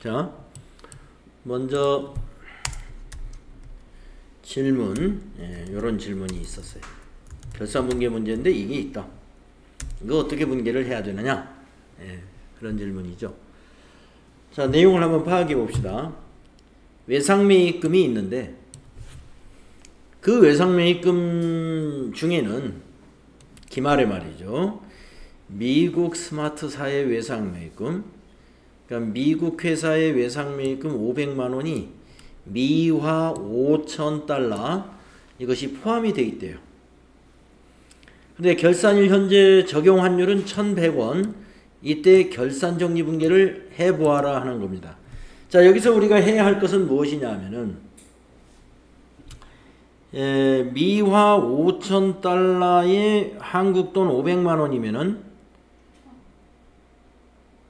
자, 먼저 질문, 이런 질문이 있었어요. 결산분계 문제인데 이게 있다. 이거 어떻게 분계를 해야 되느냐? 그런 질문이죠. 자, 내용을 한번 파악해 봅시다. 외상매입금이 있는데 그 외상매입금 중에는 기말에 말이죠. 미국 스마트사의 외상매입금, 그러니까 미국 회사의 외상매입금 500만원이 미화 5,000달러 이것이 포함이 되어 있대요. 근데 결산일 현재 적용 환율은 1,100원. 이때 결산정리분계를 해보아라 하는 겁니다. 자, 여기서 우리가 해야 할 것은 무엇이냐 하면은 미화 5,000달러에 한국돈 500만원이면은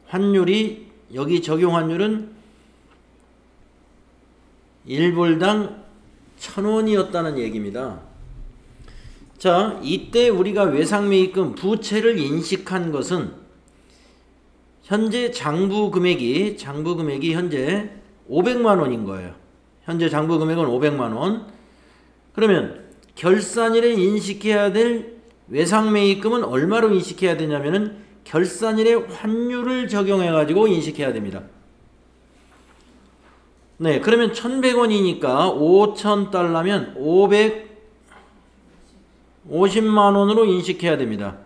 환율이, 여기 적용 환율은 1불당 1,000원이었다는 얘기입니다. 자, 이때 우리가 외상매입금 부채를 인식한 것은 현재 장부금액이 현재 500만원인 거예요. 현재 장부금액은 500만원. 그러면 결산일에 인식해야 될 외상매입금은 얼마로 인식해야 되냐면은 결산일의 환율을 적용해 가지고 인식해야 됩니다. 네, 그러면 1,100원이니까 5,000달러면 550만원으로 인식해야 됩니다.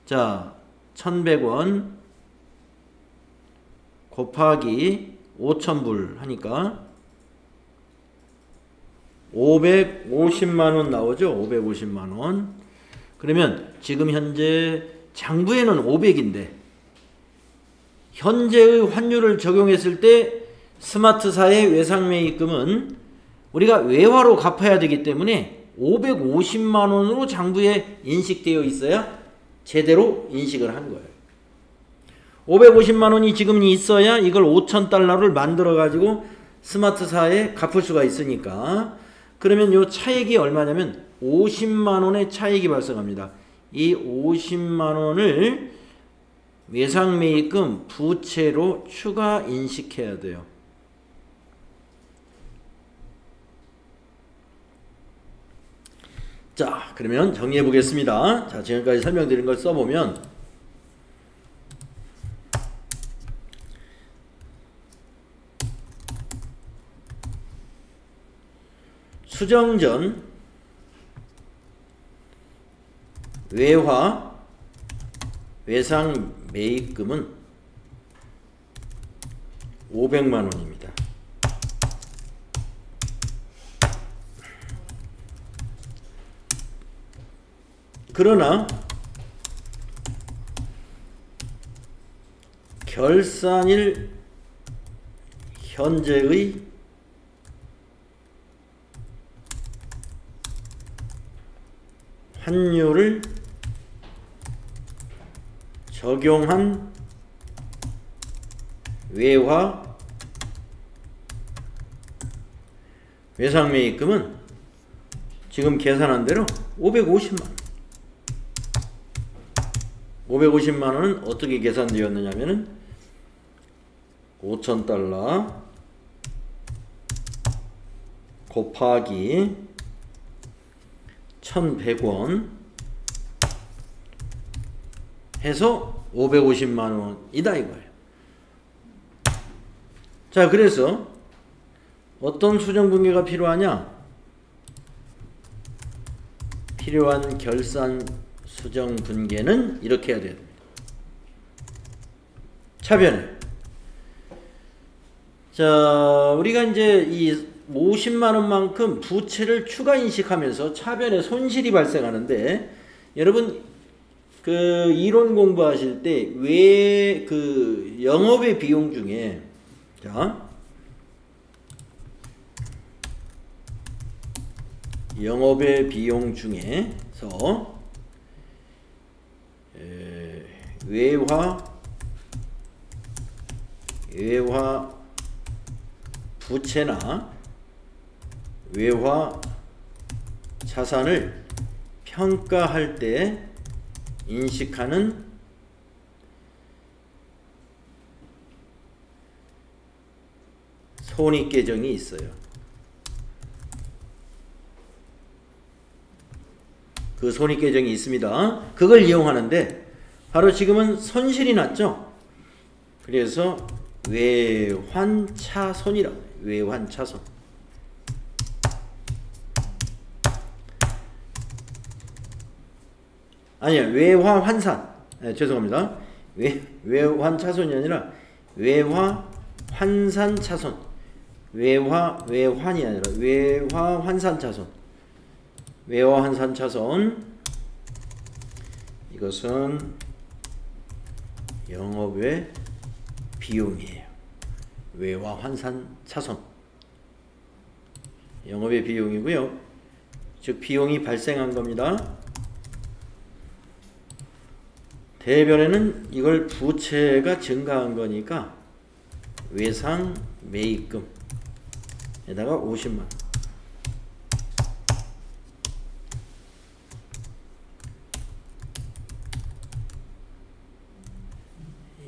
자, 1,100원 곱하기 5,000불 하니까 550만원 나오죠. 550만원. 그러면 지금 현재 장부에는 500인데 현재의 환율을 적용했을 때 스마트사의 외상매입금은 우리가 외화로 갚아야 되기 때문에 550만원으로 장부에 인식되어 있어야 제대로 인식을 한 거예요. 550만원이 지금 있어야 이걸 5,000달러를 만들어 가지고 스마트사에 갚을 수가 있으니까, 그러면 요 차익이 얼마냐면 50만원의 차익이 발생합니다. 이 50만원을 외상매입금 부채로 추가 인식해야 돼요. 자, 그러면 정리해 보겠습니다. 자, 지금까지 설명드린 걸 써보면 수정 전 외화 외상매입금은 500만원입니다. 그러나 결산일 현재의 환율을 적용한 외화 외상매입금은 지금 계산한 대로 550만원은 어떻게 계산되었느냐 하면은 5,000달러 곱하기 1,100원 해서 550만원이다 이거예요. 자, 그래서 어떤 수정분계가 필요하냐? 필요한 결산 수정분계는 이렇게 해야 됩니다. 차변에, 자, 우리가 이제 이 50만원만큼 부채를 추가 인식하면서 차변에 손실이 발생하는데, 여러분 그 이론 공부하실 때 왜 그 영업의 비용 중에, 자, 영업의 비용 중에서 외화 부채나 외화 자산을 평가할 때 인식하는 손익계정이 있어요. 그 손익계정이 있습니다. 그걸 이용하는데 바로 지금은 손실이 났죠. 그래서 외환차손이라고 해요. 외환차손. 아니야, 외화환산. 네, 죄송합니다. 외환차손이 아니라 외화환산차손. 외환이 아니라 외화환산차손. 외화환산차손. 이것은 영업외 비용이에요. 외화환산차손. 영업외 비용이고요. 즉 비용이 발생한 겁니다. 대변에는 이걸 부채가 증가한 거니까 외상 매입금에다가 50만 원.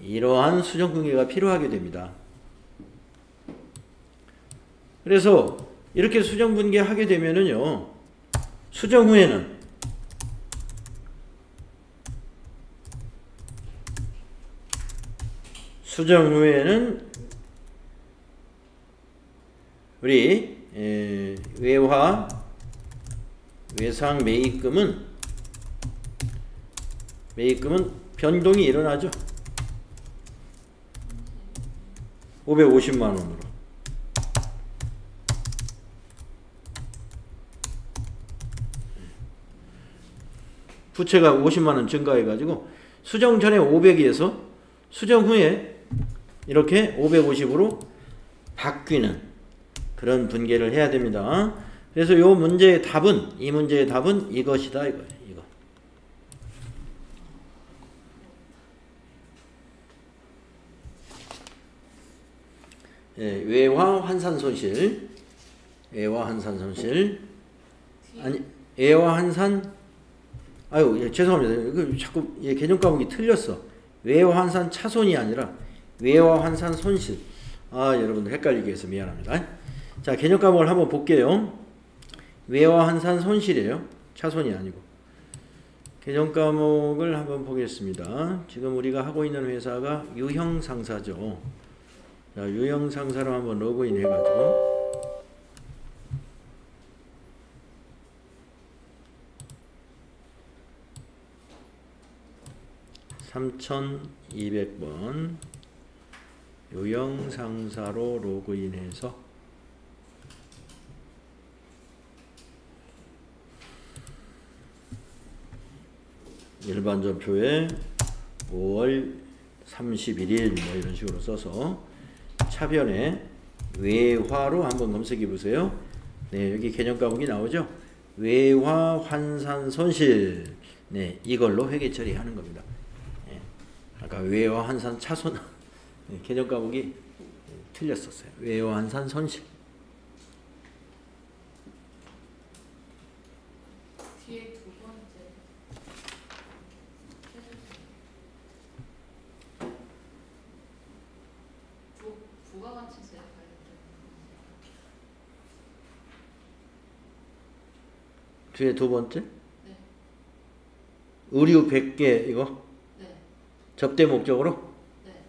이러한 수정분계가 필요하게 됩니다. 그래서 이렇게 수정분계하게 되면은요, 수정 후에는 우리 외상 매입금은 변동이 일어나죠. 550만 원으로. 부채가 50만 원 증가해 가지고 수정 전에 500이어서 수정 후에 이렇게 550으로 바뀌는 그런 분계를 해야 됩니다. 그래서 이 문제의 답은 이것이다, 이거예요. 이거. 예, 외화환산 손실. 외화환산 손실. 아니, 외화환산. 아유, 예, 죄송합니다. 이거 자꾸 개정 과목이 틀렸어. 외화환산 차손이 아니라 외화환산 손실. 아, 여러분들 헷갈리게 해서 미안합니다. 자, 개정 과목을 한번 볼게요. 외화환산 손실이에요. 차손이 아니고. 개정 과목을 한번 보겠습니다. 지금 우리가 하고 있는 회사가 유형상사죠. 자, 유형상사로 한번 로그인 해가지고 3200번 유형상사로 로그인해서 일반전표에 5월 31일 뭐 이런 식으로 써서 차변에 외화로 한번 검색해 보세요. 네, 여기 개념 과목이 나오죠. 외화 환산 손실. 네, 이걸로 회계 처리하는 겁니다. 네, 아까 외화 환산 차손 네, 개념 과목이 틀렸었어요. 외화 환산 손실. 뒤에 두 번째 부가가치세 관련된 뒤에 두 번째? 네. 의류 100개 이거? 네. 접대 목적으로? 네.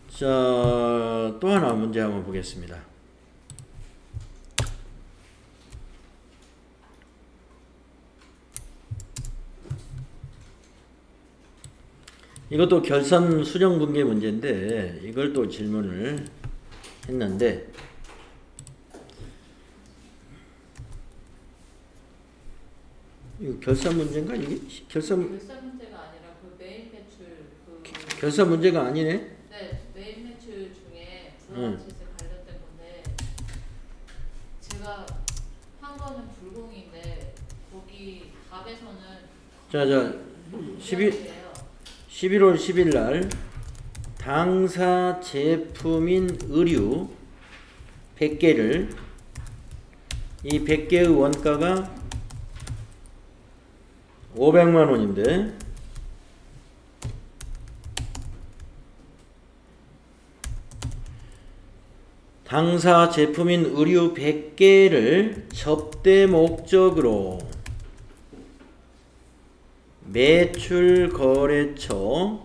자, 또 하나 문제 한번 보겠습니다. 이것도 결산 수정 분계 문제인데 이걸 또 질문을 했는데 이거 결산 문제인가? 이게 결산 문제가 아니라 그 매일 매출 결산 문제가 아니네. 네, 매일 매출 중에 부가가치세 관련된 건데 제가 한 거는 불공인데 거기 답에서는 자 11월 10일 날 당사 제품인 의류 100개를 이 100개의 원가가 500만 원인데 당사 제품인 의류 100개를 접대 목적으로 매출 거래처인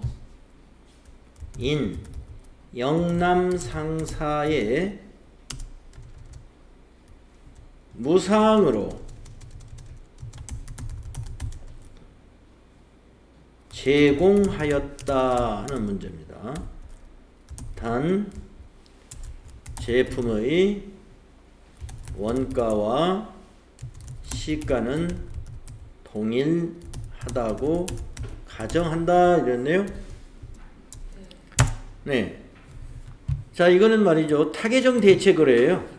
영남 상사에 무상으로 제공하였다 하는 문제입니다. 단 제품의 원가와 시가는 동일하다고 가정한다 이랬네요. 네. 자, 이거는 말이죠. 타계정 대체 거래예요.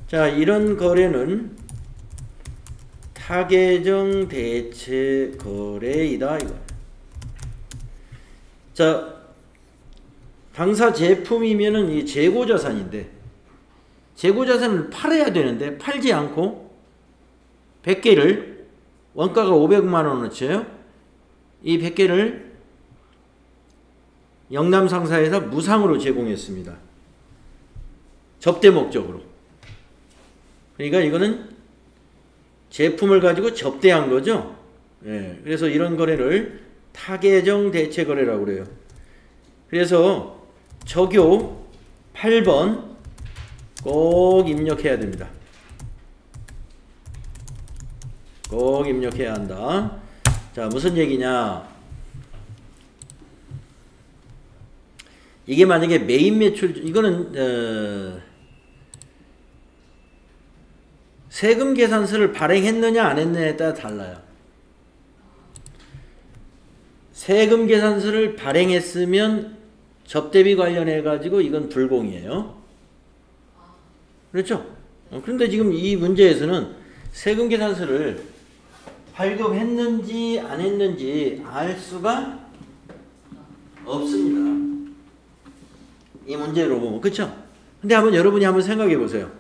자, 이런 거래는 타계정 대체 거래이다 이거예요. 자, 당사 제품이면은 이 재고자산인데 재고자산을 팔아야 되는데 팔지 않고 100개를 원가가 500만 원어치예요. 이 100개를 영남 상사에서 무상으로 제공했습니다. 접대 목적으로. 그러니까 이거는 제품을 가지고 접대한 거죠. 예, 그래서 이런 거래를 타계정 대체 거래라고 그래요. 그래서 저교 8번 꼭 입력해야 됩니다. 꼭 입력해야 한다. 자, 무슨 얘기냐? 이게 만약에 메인 매출, 이거는 세금 계산서를 발행했느냐 안 했느냐에 따라 달라요. 세금 계산서를 발행했으면 접대비 관련해 가지고 이건 불공이에요. 그렇죠? 그런데 지금 이 문제에서는 세금 계산서를 발급했는지 안 했는지 알 수가 없습니다. 이 문제로 보면. 그렇죠? 근데 한번 여러분이 한번 생각해 보세요.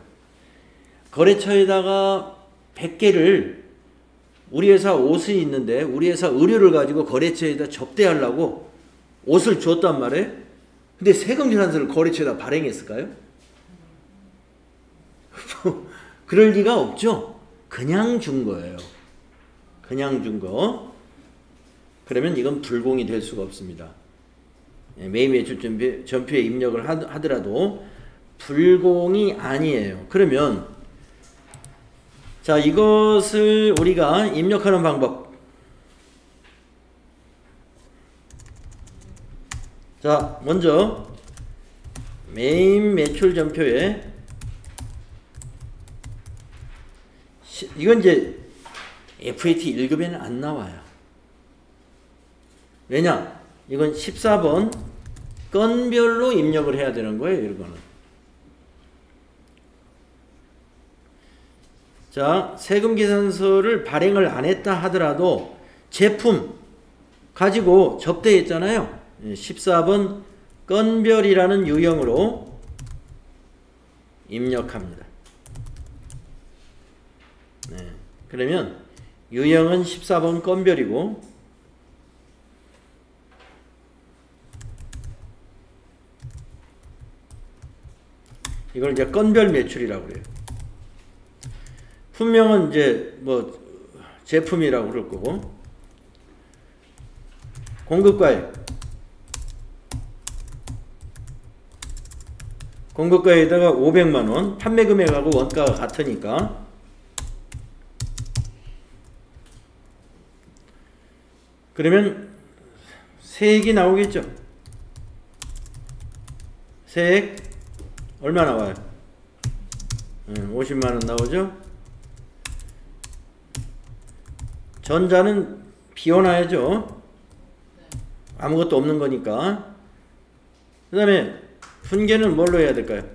거래처에다가 100개를 우리 회사 옷이 있는데 우리 회사 의류를 가지고 거래처에다 접대하려고 옷을 줬단 말이에요. 근데 세금 계산서를 거래처에다 발행했을까요? 그럴 리가 없죠. 그냥 준 거예요. 그냥 준 거. 그러면 이건 불공이 될 수가 없습니다. 매입 매출 전표에 입력을 하더라도 불공이 아니에요. 그러면 자, 이것을 우리가 입력하는 방법. 자, 먼저 매입 매출 전표에 이건 이제 FAT 1급에는 안 나와요. 왜냐? 이건 14번 건별로 입력을 해야 되는 거예요, 이거는. 자, 세금 계산서를 발행을 안 했다 하더라도 제품 가지고 접대했잖아요. 14번 건별이라는 유형으로 입력합니다. 네. 그러면 유형은 14번 건별이고 이걸 이제 건별 매출이라고 그래요. 품명은 이제 뭐 제품이라고 그럴 거고 공급가액 공급가에다가 500만원 판매 금액하고 원가가 같으니까 그러면 세액이 나오겠죠. 세액 얼마 나와요? 50만원 나오죠. 전자는 비워놔야죠. 아무것도 없는 거니까. 그 다음에 분계는 뭘로 해야 될까요?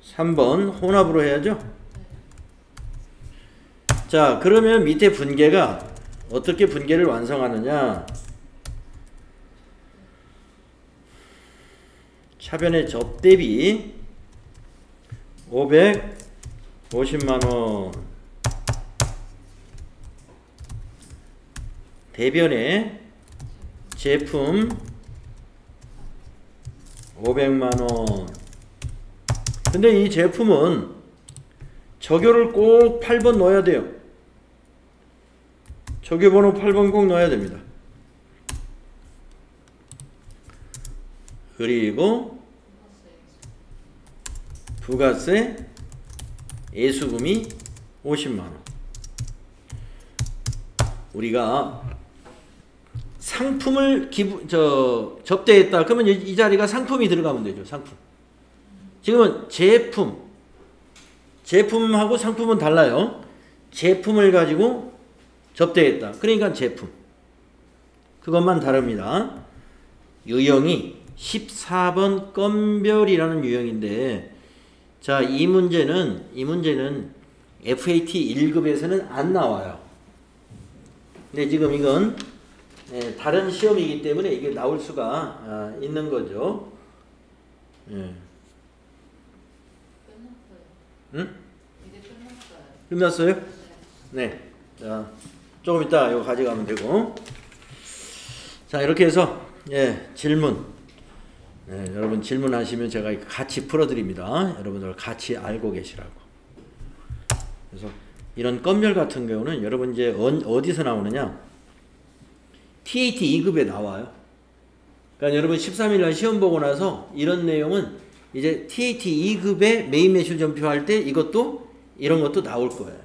3번 혼합으로 해야죠. 자, 그러면 밑에 분계가 어떻게 분계를 완성하느냐? 차변의 접대비 550만원 대변에 제품 500만원. 근데 이 제품은 적요를 꼭 8번 넣어야 돼요. 적요번호 8번 꼭 넣어야 됩니다. 그리고 부가세 예수금이 50만원. 우리가 상품을 접대했다. 그러면 이 자리가 상품이 들어가면 되죠. 상품. 지금은 제품하고 상품은 달라요. 제품을 가지고 접대했다. 그러니까 제품. 그것만 다릅니다. 유형이 14번 건별이라는 유형인데, 자, 이 문제는 FAT 1급에서는 안 나와요. 근데 지금 이건 다른 시험이기 때문에 이게 나올 수가 있는 거죠. 예. 응? 이제 끝났어요? 네. 자, 조금 이따 이거 가져가면 되고. 자, 이렇게 해서 질문. 여러분 질문하시면 제가 같이 풀어드립니다. 여러분들 같이 알고 계시라고. 그래서 이런 건별 같은 경우는 여러분 이제 어디서 나오느냐? TAT 2급에 나와요. 그러니까 여러분 13일날 시험 보고 나서 이런 내용은 이제 TAT 2급의 메인 매출 전표할 때 이것도 이런 것도 나올 거예요.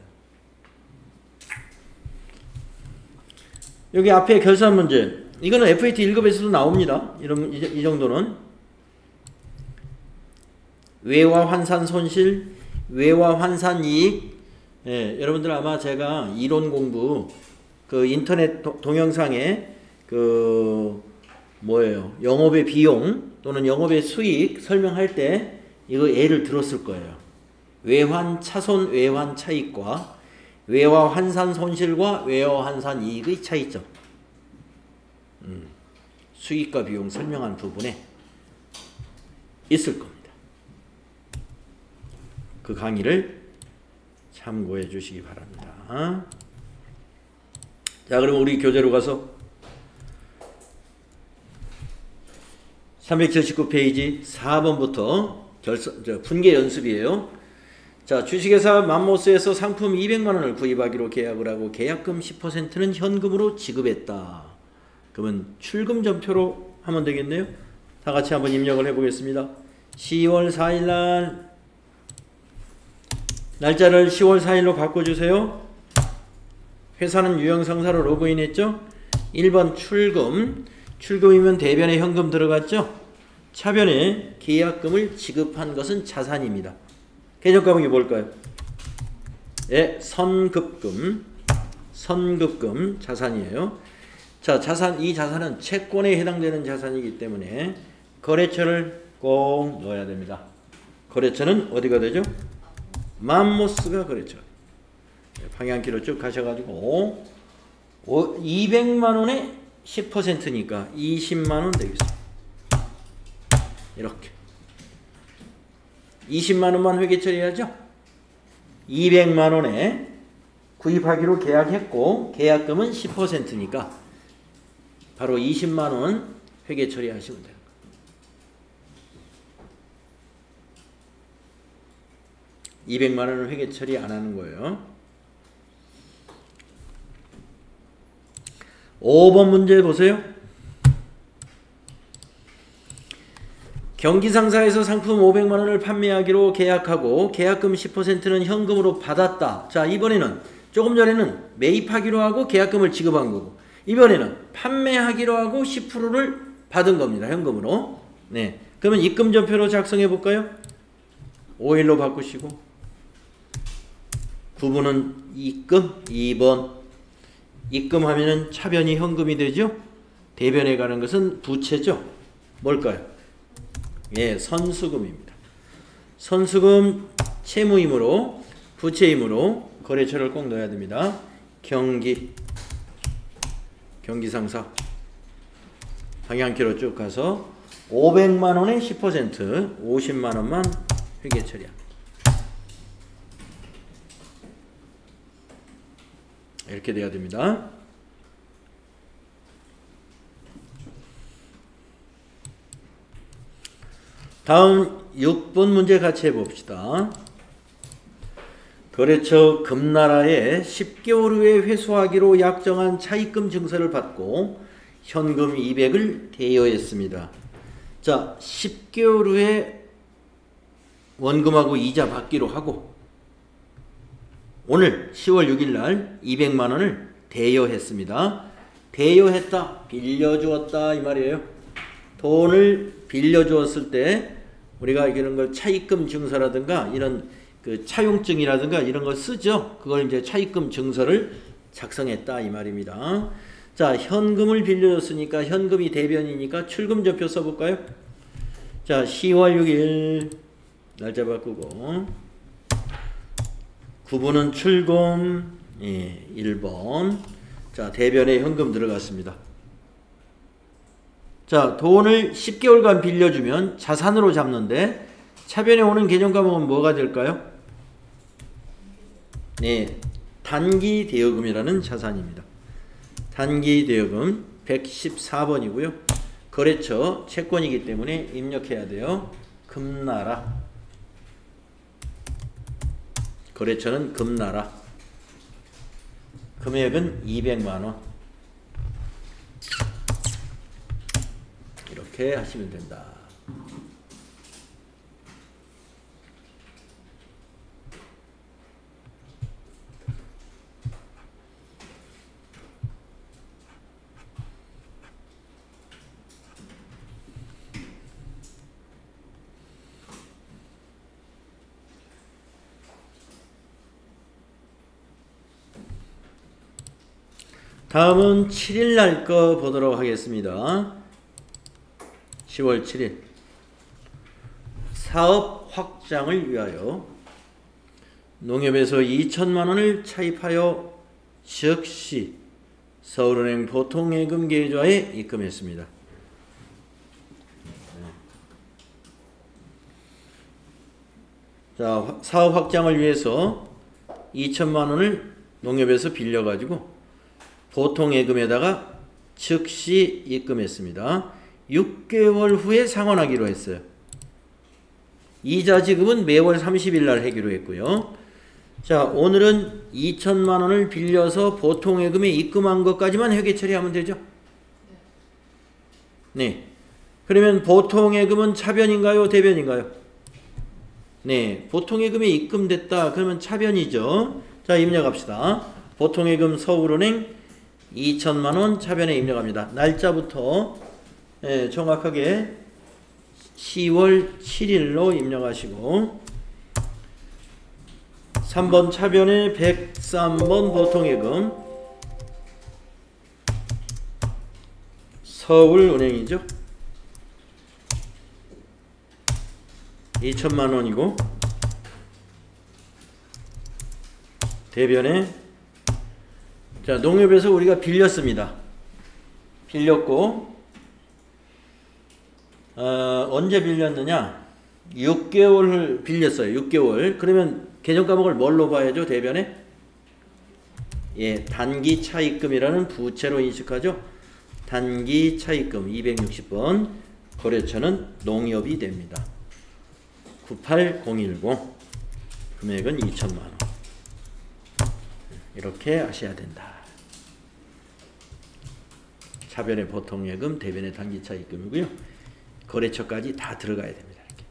여기 앞에 결산 문제. 이거는 FAT 1급에서도 나옵니다. 이 정도는. 외화 환산 손실, 외화 환산 이익. 여러분들 아마 제가 이론 공부 그 인터넷 동영상에 영업의 비용 또는 영업의 수익 설명할 때 이거 예를 들었을 거예요. 외환 차손 외환 차익과 외화 환산 손실과 외화 환산 이익의 차이점. 수익과 비용 설명한 부분에 있을 겁니다. 그 강의를 참고해 주시기 바랍니다. 자, 그럼 우리 교재로 가서 379페이지 4번부터 분계 연습이에요. 자, 주식회사 맘모스에서 상품 200만원을 구입하기로 계약을 하고 계약금 10%는 현금으로 지급했다. 그러면 출금 전표로 하면 되겠네요. 다 같이 한번 입력을 해보겠습니다. 10월 4일날 날짜를 10월 4일로 바꿔주세요. 회사는 유형상사로 로그인했죠. 1번 출금. 출금이면 대변에 현금 들어갔죠. 차변에 계약금을 지급한 것은 자산입니다. 계정과목이 뭘까요? 선급금. 선급금 자산이에요. 자, 이 자산은 채권에 해당되는 자산이기 때문에 거래처를 꼭 넣어야 됩니다. 거래처는 어디가 되죠? 맘모스가 거래처. 방향키로 쭉 가셔가지고 200만원에 10%니까 20만원 되겠습니다. 이렇게 20만원만 회계 처리하죠. 200만원에 구입하기로 계약했고 계약금은 10%니까 바로 20만원 회계 처리하시면 돼요. $200만원을 회계 처리 안 하는 거예요. 5번 문제 보세요. 경기상사에서 상품 500만원을 판매하기로 계약하고 계약금 10%는 현금으로 받았다. 자, 이번에는 조금 전에는 매입하기로 하고 계약금을 지급한 거고 이번에는 판매하기로 하고 10%를 받은 겁니다. 현금으로. 네. 그러면 입금전표로 작성해 볼까요? 5일로 바꾸시고 구분은 입금, 2번 입금하면은 차변이 현금이 되죠. 대변에 가는 것은 부채죠. 뭘까요? 선수금입니다. 선수금 채무이므로 부채이므로 거래처를 꼭 넣어야 됩니다. 경기상사 방향키로 쭉 가서 500만원에 10% 50만원만 회계 처리합니다. 이렇게 돼야 됩니다. 다음 6번 문제 같이 해봅시다. 거래처 금나라에 10개월 후에 회수하기로 약정한 차입금 증서를 받고 현금 200을 대여했습니다. 자, 10개월 후에 원금하고 이자 받기로 하고 오늘 10월 6일 날 200만 원을 대여했습니다. 대여했다, 빌려주었다 이 말이에요. 돈을 빌려주었을 때 우리가 이런 걸 차입금 증서라든가 이런 그 차용증이라든가 이런 걸 쓰죠. 그걸 이제 차입금 증서를 작성했다 이 말입니다. 자, 현금을 빌려줬으니까 현금이 대변이니까 출금전표 써볼까요? 자, 10월 6일 날짜 바꾸고 구분은 출금 1번. 자, 대변에 현금 들어갔습니다. 자, 돈을 10개월간 빌려주면 자산으로 잡는데 차변에 오는 개정 과목은 뭐가 될까요? 네, 단기 대여금이라는 자산입니다. 단기 대여금 114번이고요. 거래처 채권이기 때문에 입력해야 돼요. 금나라. 거래처는 금나라. 금액은 200만 원. 이렇게 하시면 된다. 다음은 7일 날 거 보도록 하겠습니다. 10월 7일 사업 확장을 위하여 농협에서 2천만 원을 차입하여 즉시 서울은행 보통예금 계좌에 입금했습니다. 자, 사업 확장을 위해서 2천만 원을 농협에서 빌려가지고 보통예금에다가 즉시 입금했습니다. 6개월 후에 상환하기로 했어요. 이자 지급은 매월 30일 날 하기로 했고요. 자, 오늘은 2천만 원을 빌려서 보통예금에 입금한 것까지만 회계 처리하면 되죠? 네. 그러면 보통예금은 차변인가요? 대변인가요? 네. 보통예금에 입금됐다. 그러면 차변이죠. 자, 입력합시다. 보통예금 서울은행 2천만 원 차변에 입력합니다. 날짜부터 정확하게 10월 7일로 입력하시고 3번 차변에 103번 보통예금 서울은행이죠. 2천만 원이고 대변에 자, 농협에서 우리가 빌렸습니다. 빌렸고 언제 빌렸느냐? 6개월을 빌렸어요. 6개월. 그러면 개정 과목을 뭘로 봐야죠? 대변에? 예, 단기 차입금이라는 부채로 인식하죠. 단기 차입금 260번. 거래처는 농협이 됩니다. 98010. 금액은 2천만 원. 이렇게 하셔야 된다. 차변의 보통예금, 대변의 단기 차입금이고요. 거래처까지 다 들어가야 됩니다. 이렇게.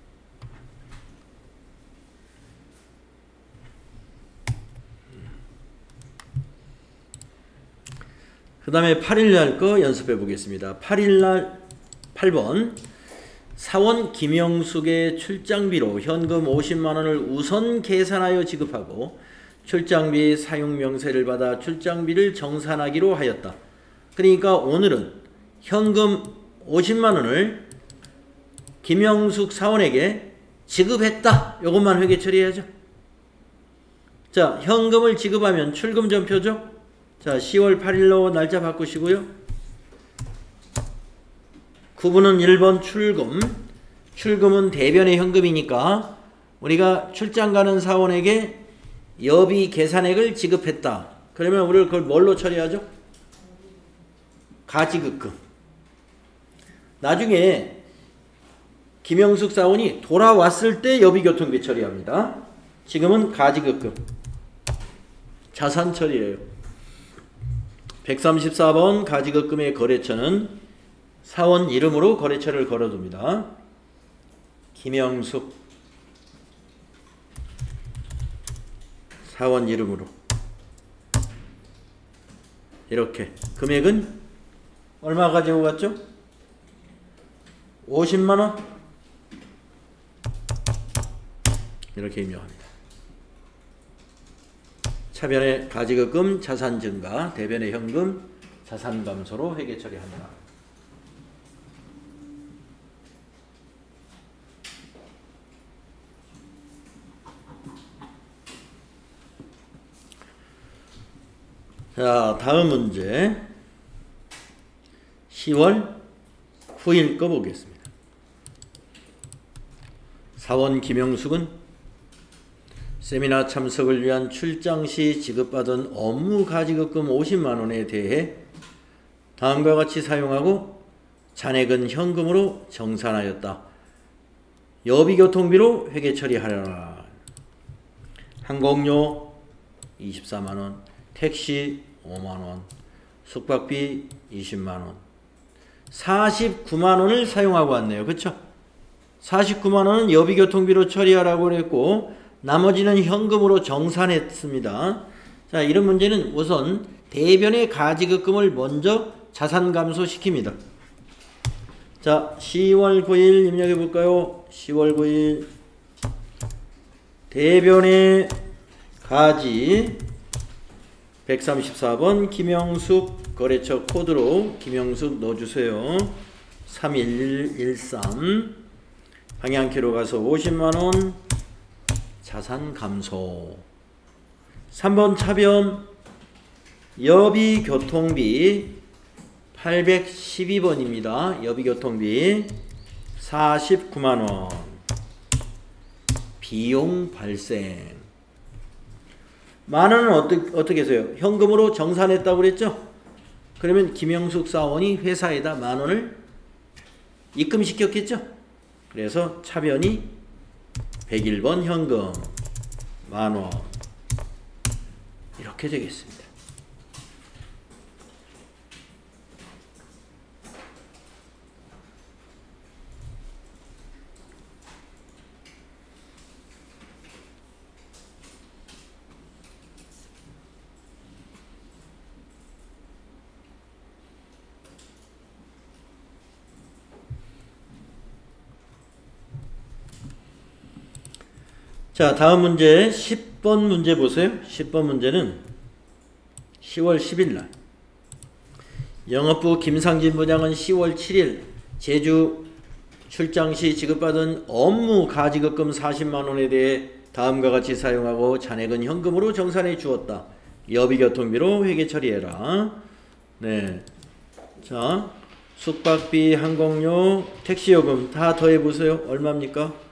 그 다음에 8일날 거 연습해 보겠습니다. 8일날 8번 사원 김영숙의 출장비로 현금 50만원을 우선 계산하여 지급하고 출장비 사용 명세를 받아 출장비를 정산하기로 하였다. 그러니까 오늘은 현금 50만원을 김영숙 사원에게 지급했다. 이것만 회계 처리해야죠. 자, 현금을 지급하면 출금전표죠. 자, 10월 8일로 날짜 바꾸시고요. 구분은 1번 출금. 출금은 대변의 현금이니까 우리가 출장 가는 사원에게 여비 계산액을 지급했다. 그러면 우리가 그걸 뭘로 처리하죠? 가지급금. 나중에 김영숙 사원이 돌아왔을 때 여비교통비 처리합니다. 지금은 가지급금 자산 처리예요. 134번 가지급금의 거래처는 사원 이름으로 거래처를 걸어둡니다. 김영숙 사원 이름으로 이렇게 금액은 얼마 가지고 갔죠? 50만원 이렇게 입력합니다. 차변의 가지급금 자산 증가, 대변의 현금 자산 감소로 회계 처리합니다. 자, 다음 문제 10월 9일 거 보겠습니다. 사원 김영숙은 세미나 참석을 위한 출장 시 지급받은 업무 가지급금 50만원에 대해 다음과 같이 사용하고 잔액은 현금으로 정산하였다. 여비교통비로 회계 처리하려라. 항공료 24만원, 택시 5만원, 숙박비 20만원, 49만원을 사용하고 왔네요. 그쵸? 49만원은 여비교통비로 처리하라고 그랬고 나머지는 현금으로 정산했습니다. 자, 이런 문제는 우선 대변의 가지급금을 먼저 자산 감소시킵니다. 자, 10월 9일 입력해 볼까요? 10월 9일 대변의 가지 134번 김영숙 거래처 코드로 김영숙 넣어주세요. 31113 방향키로 가서 50만원 자산 감소. 3번 차변 여비교통비 812번입니다. 여비교통비 49만원 비용 발생. 만원은 어떻게 해서요? 현금으로 정산했다고 그랬죠? 그러면 김영숙 사원이 회사에다 만원을 입금시켰겠죠? 그래서 차변이 101번 현금 만원 이렇게 되겠습니다. 자, 다음 문제 10번 문제 보세요. 10번 문제는 10월 10일 날 영업부 김상진 부장은 10월 7일 제주 출장 시 지급받은 업무 가지급금 40만원에 대해 다음과 같이 사용하고 잔액은 현금으로 정산해 주었다. 여비교통비로 회계 처리해라. 네. 자, 숙박비, 항공료, 택시요금 다 더해 보세요. 얼마입니까?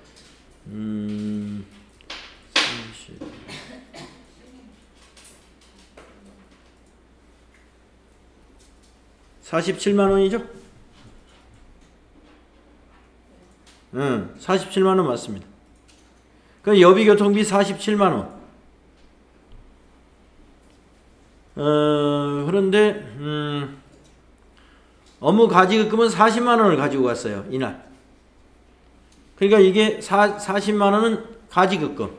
47만원이죠? 47만원 맞습니다. 그럼 여비교통비 47만원. 그런데 업무 가지급금은 40만원을 가지고 갔어요. 이날. 그러니까 이게 40만원은 가지급금.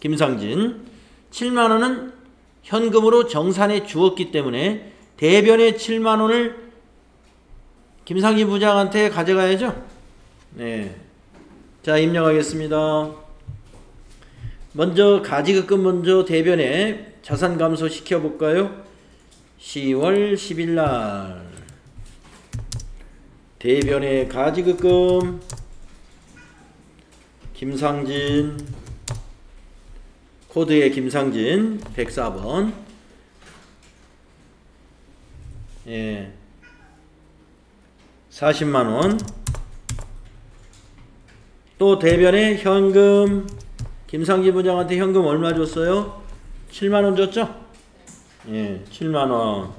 김상진. 7만원은 현금으로 정산해 주었기 때문에 대변의 7만원을 김상진 부장한테 가져가야죠. 네. 자, 입력하겠습니다. 먼저 가지급금 먼저 대변에 자산 감소 시켜볼까요? 10월 10일날 대변의 가지급금 김상진 코드의 김상진 104번 예, 40만원. 또 대변에 현금 김상진 부장한테 현금 얼마 줬어요? 7만원 줬죠? 예, 7만원.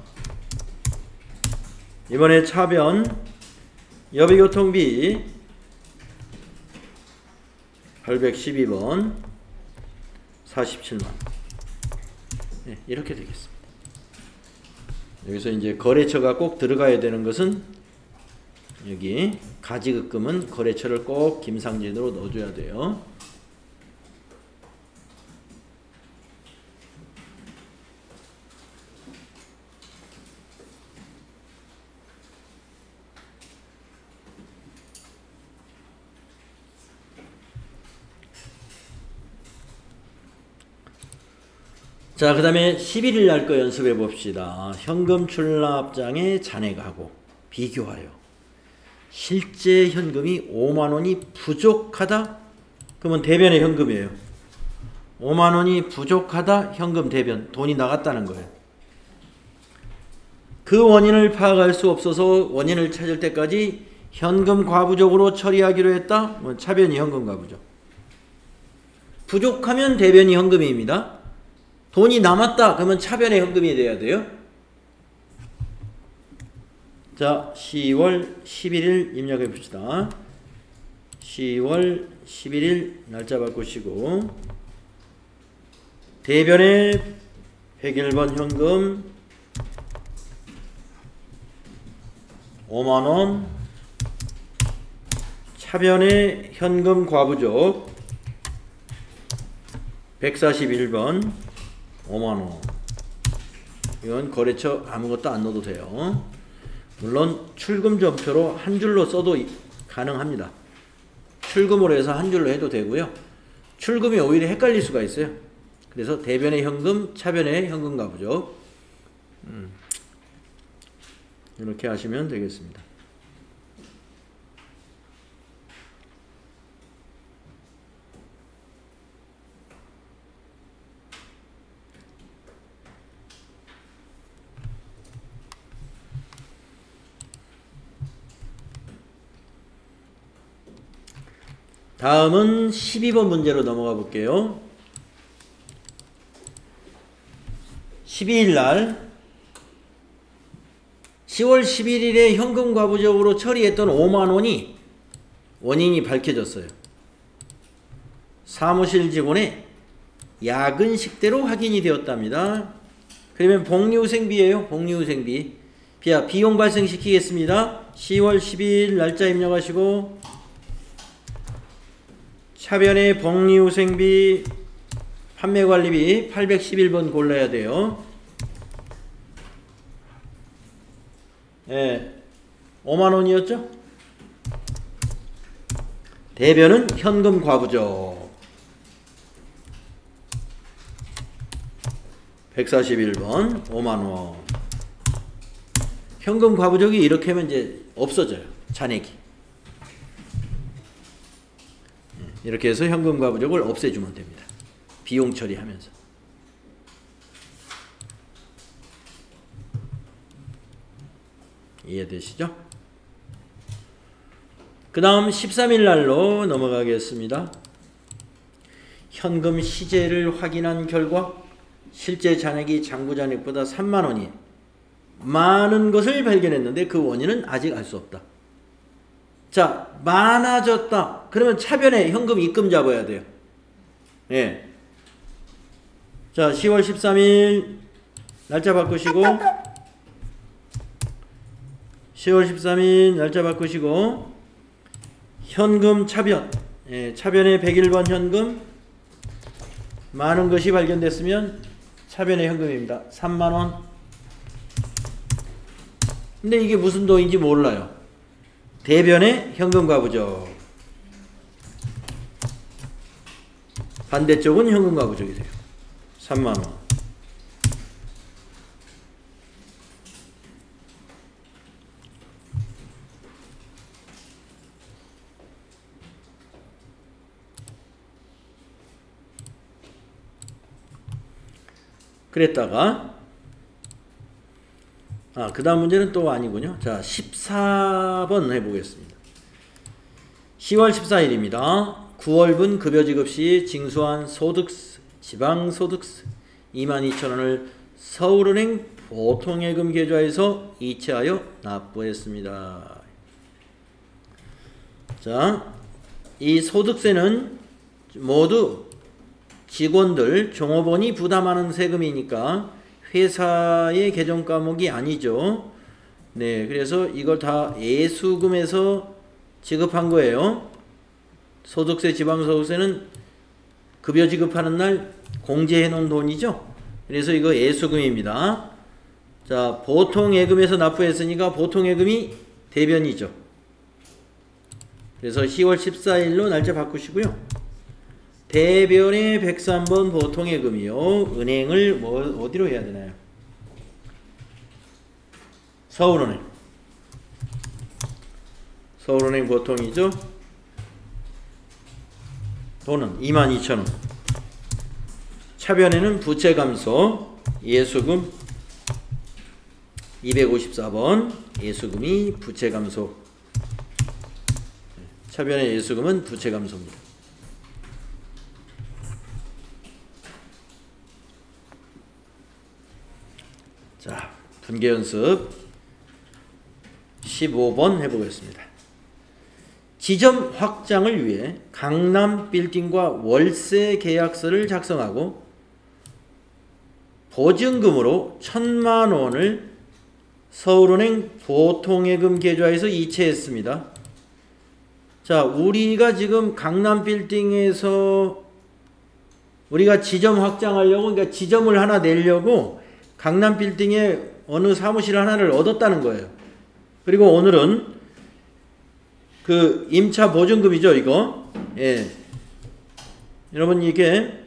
이번에 차변 여비교통비 812번 47만. 네, 이렇게 되겠습니다. 여기서 이제 거래처가 꼭 들어가야 되는 것은 여기 가지급금은 거래처를 꼭 김상진으로 넣어줘야 돼요. 자, 그 다음에 11일 날 거 연습해 봅시다. 현금 출납장에 잔액하고 비교하여 실제 현금이 5만원이 부족하다? 그러면 대변의 현금이에요. 5만원이 부족하다 현금 대변, 돈이 나갔다는 거예요. 그 원인을 파악할 수 없어서 원인을 찾을 때까지 현금 과부적으로 처리하기로 했다? 뭐 차변이 현금 과부적. 부족하면 대변이 현금입니다. 돈이 남았다 그러면 차변의 현금이 돼야 돼요. 자, 10월 11일 입력해 봅시다. 10월 11일 날짜 바꾸시고 대변의 101번 현금 5만원, 차변의 현금 과부적 141번 5만원. 이건 거래처 아무것도 안 넣어도 돼요. 물론 출금 전표로 한 줄로 써도 가능합니다. 출금으로 해서 한 줄로 해도 되고요. 출금이 오히려 헷갈릴 수가 있어요. 그래서 대변의 현금, 차변의 현금 과부적 이렇게 하시면 되겠습니다. 다음은 12번 문제로 넘어가 볼게요. 12일 날 10월 11일에 현금 과부적으로 처리했던 5만원이 원인이 밝혀졌어요. 사무실 직원의 야근 식대로 확인이 되었답니다. 그러면 복리후생비예요. 복리후생비. 비용 발생시키겠습니다. 10월 12일 날짜 입력하시고 차변의 복리후생비 판매관리비 811번 골라야 돼요. 예, 5만원이었죠? 대변은 현금 과부적 141번 5만원. 현금 과부적이 이렇게 하면 이제 없어져요. 잔액이. 이렇게 해서 현금 과부적을 없애주면 됩니다. 비용 처리하면서. 이해되시죠? 그 다음 13일 날로 넘어가겠습니다. 현금 시제를 확인한 결과 실제 잔액이 장부 잔액보다 3만원이 많은 것을 발견했는데 그 원인은 아직 알 수 없다. 자, 많아졌다. 그러면 차변에 현금 입금 잡아야 돼요. 예. 자, 10월 13일 날짜 바꾸시고 10월 13일 날짜 바꾸시고 현금 차변. 예, 차변에 101번 현금 많은 것이 발견됐으면 차변의 현금입니다. 3만원. 근데 이게 무슨 돈인지 몰라요. 대변의 현금 과부적. 반대쪽은 현금 과부적이 돼요. 3만원. 그랬다가 그 다음 문제는 또 아니군요. 자, 14번 해보겠습니다. 10월 14일입니다. 9월분 급여지급 시 징수한 소득세, 지방소득세 22,000원을 서울은행 보통예금 계좌에서 이체하여 납부했습니다. 자, 이 소득세는 모두 직원들, 종업원이 부담하는 세금이니까 회사의 개정 과목이 아니죠. 네, 그래서 이걸 다 예수금에서 지급한 거예요. 소득세, 지방소득세는 급여 지급하는 날 공제해 놓은 돈이죠. 그래서 이거 예수금입니다. 자, 보통예금에서 납부했으니까 보통예금이 대변이죠. 그래서 10월 14일로 날짜 바꾸시고요. 대변의 103번 보통예금이요. 은행을 어디로 해야 되나요? 서울은행. 서울은행 보통이죠. 돈은 22,000원. 차변에는 부채 감소, 예수금 254번, 예수금이 부채 감소. 차변의 예수금은 부채 감소입니다. 자, 분계 연습 15번 해보겠습니다. 지점 확장을 위해 강남 빌딩과 월세 계약서를 작성하고 보증금으로 1,000만 원을 서울은행 보통예금 계좌에서 이체했습니다. 자, 우리가 지금 강남 빌딩에서 우리가 지점 확장하려고, 그러니까 지점을 하나 내려고 강남 빌딩에 어느 사무실 하나를 얻었다는 거예요. 그리고 오늘은 그 임차 보증금이죠, 이거. 예. 여러분, 이게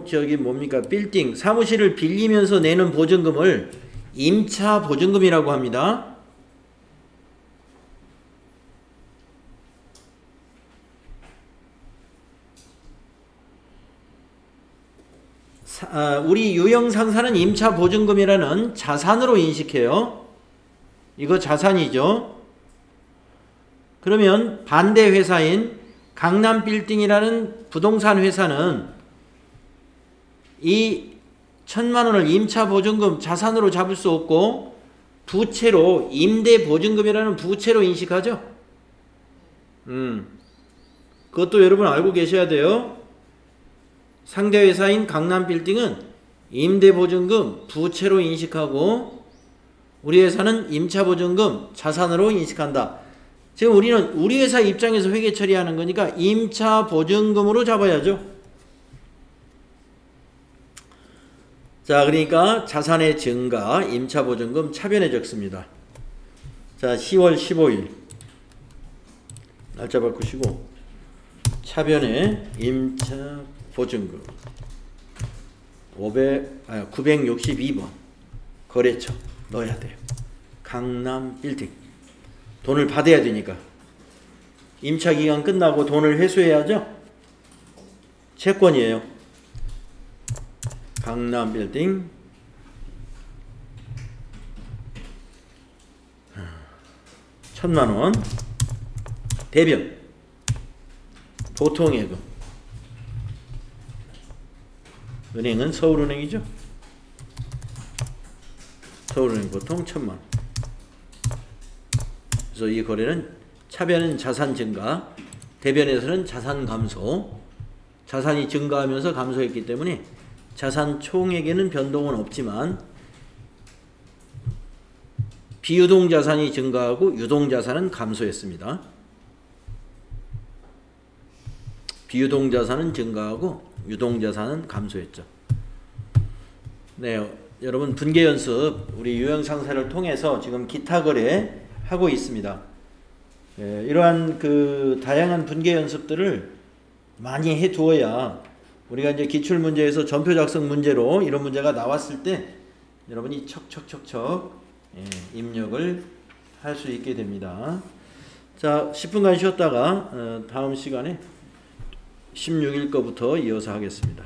저기 뭡니까? 빌딩 사무실을 빌리면서 내는 보증금을 임차 보증금이라고 합니다. 우리 유형 상사는 임차 보증금이라는 자산으로 인식해요. 이거 자산이죠. 그러면 반대 회사인 강남 빌딩이라는 부동산 회사는 이 1,000만 원을 임차 보증금 자산으로 잡을 수 없고 부채로, 임대 보증금이라는 부채로 인식하죠. 그것도 여러분 알고 계셔야 돼요. 상대 회사인 강남 빌딩은 임대 보증금 부채로 인식하고 우리 회사는 임차 보증금 자산으로 인식한다. 지금 우리는 우리 회사 입장에서 회계 처리하는 거니까 임차 보증금으로 잡아야죠. 자, 그러니까 자산의 증가, 임차 보증금 차변에 적습니다. 자, 10월 15일 날짜 바꾸시고 차변에 임차 보증금 962번 거래처 넣어야 돼요. 강남 빌딩. 돈을 받아야 되니까. 임차 기간 끝나고 돈을 회수해야죠. 채권이에요. 강남 빌딩 1,000만 원. 대변 보통예금. 은행은 서울은행이죠. 서울은행 보통 1,000만 원. 그래서 이 거래는 차변은 자산 증가, 대변에서는 자산 감소. 자산이 증가하면서 감소했기 때문에 자산 총액에는 변동은 없지만 비유동 자산이 증가하고 유동 자산은 감소했습니다. 비유동 자산은 증가하고 유동 자산은 감소했죠. 네, 여러분 분계 연습 우리 유형 상사를 통해서 지금 기타 거래 하고 있습니다. 네, 이러한 그 다양한 분계 연습들을 많이 해 두어야 우리가 이제 기출 문제에서 전표 작성 문제로 이런 문제가 나왔을 때 여러분이 척척척척 입력을 할 수 있게 됩니다. 자, 10분간 쉬었다가 다음 시간에 16일 거부터 이어서 하겠습니다.